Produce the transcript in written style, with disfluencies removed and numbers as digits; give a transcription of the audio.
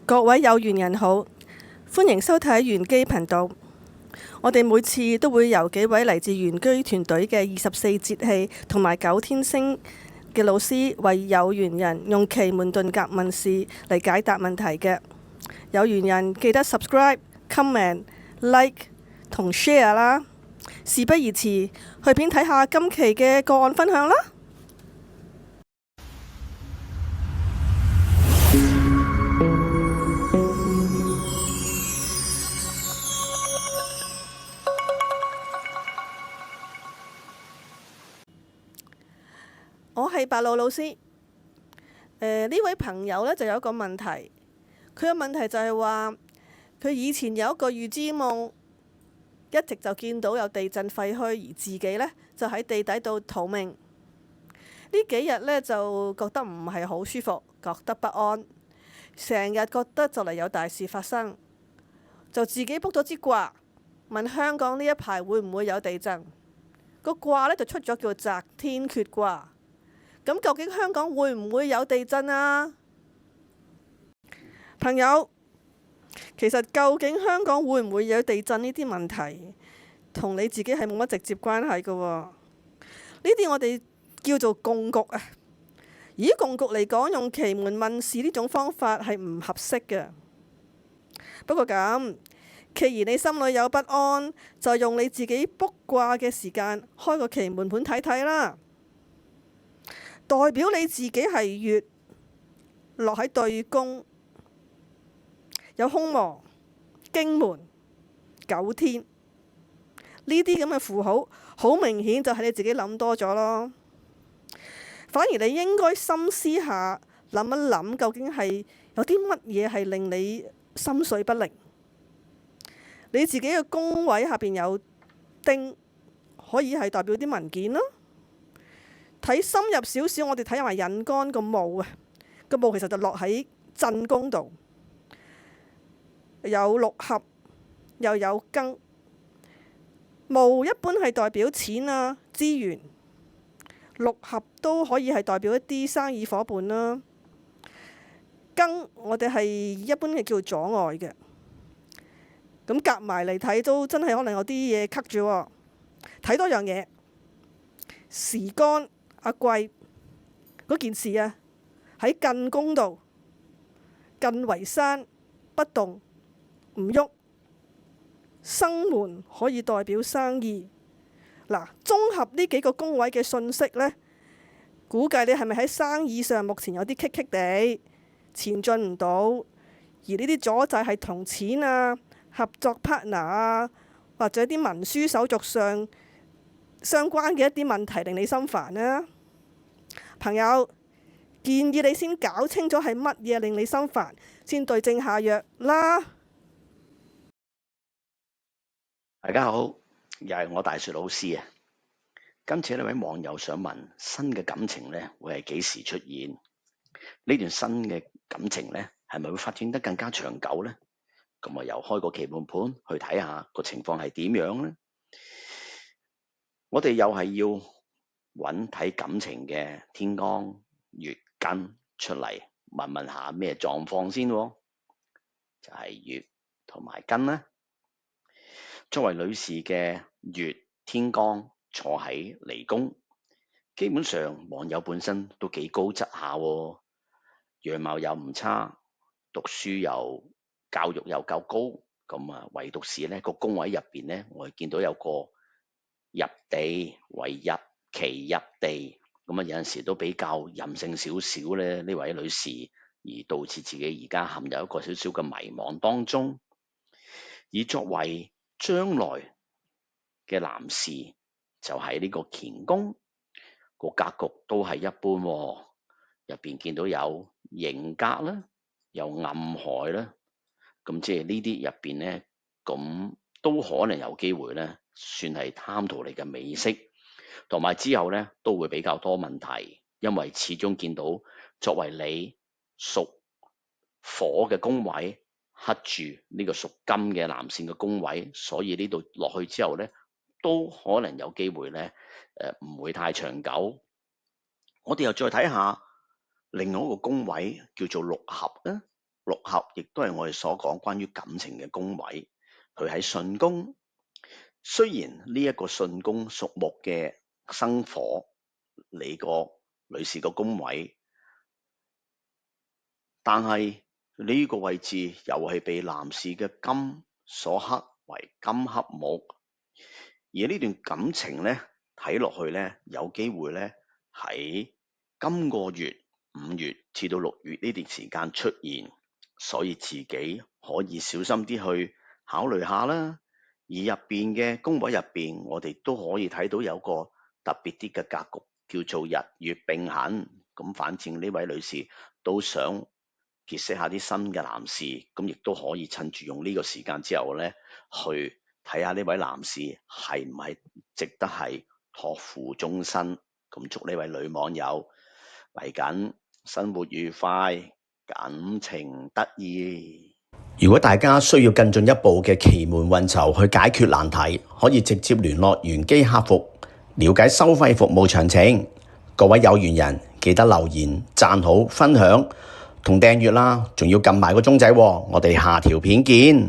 各位有緣人好，歡迎收睇玄機頻道。我哋每次都會由幾位嚟自玄機團隊嘅24節氣同埋9天星嘅老師，為有緣人用奇門遁甲問事嚟解答問題嘅。有緣人記得 subscribe、comment、like 同 share 啦。事不宜遲，去片睇下今期嘅個案分享啦。我係白露老師。呢位朋友呢就有一個問題，佢嘅問題就係話佢以前有一個預知夢，一直就見到有地震廢墟，而自己呢就喺地底度逃命。呢幾日呢就覺得唔係好舒服，覺得不安，成日覺得就嚟有大事發生，就自己卜咗支卦，問香港呢一排會唔會有地震。個卦呢就出咗叫澤天決卦。咁究竟香港會唔會有地震啊？朋友，其實究竟香港會唔會有地震呢啲問題，同你自己係冇乜直接關係㗎喎。呢啲我哋叫做共局啊。而共局嚟講，用奇門問事呢種方法係唔合適嘅。不過咁，既然你心裏有不安，就用你自己卜卦嘅時間開個奇門盤睇睇啦。代表你自己係月落喺對宮，有空亡、經門、9天呢啲咁嘅符號，好明顯就係你自己諗多咗咯。反而你應該深思下，諗一諗究竟係有啲乜嘢係令你心緒不寧。你自己嘅宮位下邊有丁，可以係代表啲文件咯。睇深入少少，我哋睇埋引干個墓啊，個墓其實就落喺震宮度，有六合又有庚。墓一般係代表錢啊、資源，六合都可以係代表一啲生意夥伴啦。庚我哋係一般嘅叫阻礙嘅，咁夾埋嚟睇都真係可能有啲嘢棘住喎。睇多樣嘢，時干阿貴嗰件事啊，喺艮宮度，艮為山，不動唔喐。生門可以代表生意。嗱，綜合呢幾個宮位嘅信息呢，估計你係咪喺生意上目前有啲棘棘地，前進唔到，而呢啲阻滯係同錢啊、合作 partner 啊，或者啲文書手續上相關嘅一啲問題令你心煩呢？朋友，建議你先搞清楚係乜嘢令你心煩，先對症下藥啦。大家好，又係我大雪老師啊！今次呢位網友想問，新嘅感情呢會係幾時出現？呢段新嘅感情呢係咪會發展得更加長久呢？咁啊，又開個奇門盤去睇下個情況係點樣呢？我哋又係要揾睇感情嘅天干、月根出嚟，問問下咩狀況先喎？就係月同埋根啦。作為女士嘅月天干坐喺離宮，基本上網友本身都幾高質下喎，樣貌又唔差，讀書又教育又夠高，咁啊唯獨是呢個宮位入邊呢，我哋見到有個入地為日期入地，咁啊有陣時都比較任性少少咧，呢位女士，而導致自己而家陷入一個少少嘅迷茫當中。而作為將來嘅男士，就喺呢個乾宮個格局都係一般喎，入邊見到有刑格啦，有暗害啦，咁即係呢啲入邊呢，咁都可能有機會呢，算係貪圖你嘅美色，同埋之後呢，都會比較多問題，因為始終見到作為你屬火嘅宮位克住呢個屬金嘅男性嘅宮位，所以呢度落去之後呢，都可能有機會呢，唔會太長久。我哋又再睇下另外一個宮位叫做六合啊。六合亦都係我哋所講關於感情嘅宮位，佢喺巽宮。雖然呢一個巽宮屬木嘅生火，你個女士個宮位，但係呢個位置又係被男士嘅金所克為金克木，而呢段感情呢，睇落去呢，有機會呢喺今個月5月至到6月呢段時間出現，所以自己可以小心啲去考慮下啦。而入邊嘅宮位入邊，我哋都可以睇到有個特別啲嘅格局，叫做日月並行。咁反正呢位女士都想結識下啲新嘅男士，咁亦都可以趁住用呢個時間之後呢，去睇下呢位男士係唔係值得係託付終身。咁祝呢位女網友嚟緊生活愉快，感情得意。如果大家需要更進一步嘅奇門運籌去解決難題，可以直接聯絡玄機客服，了解收費服務詳情。各位有緣人記得留言、讚好、分享同訂閱啦，仲要撳埋個鐘仔喎。我哋下條片見。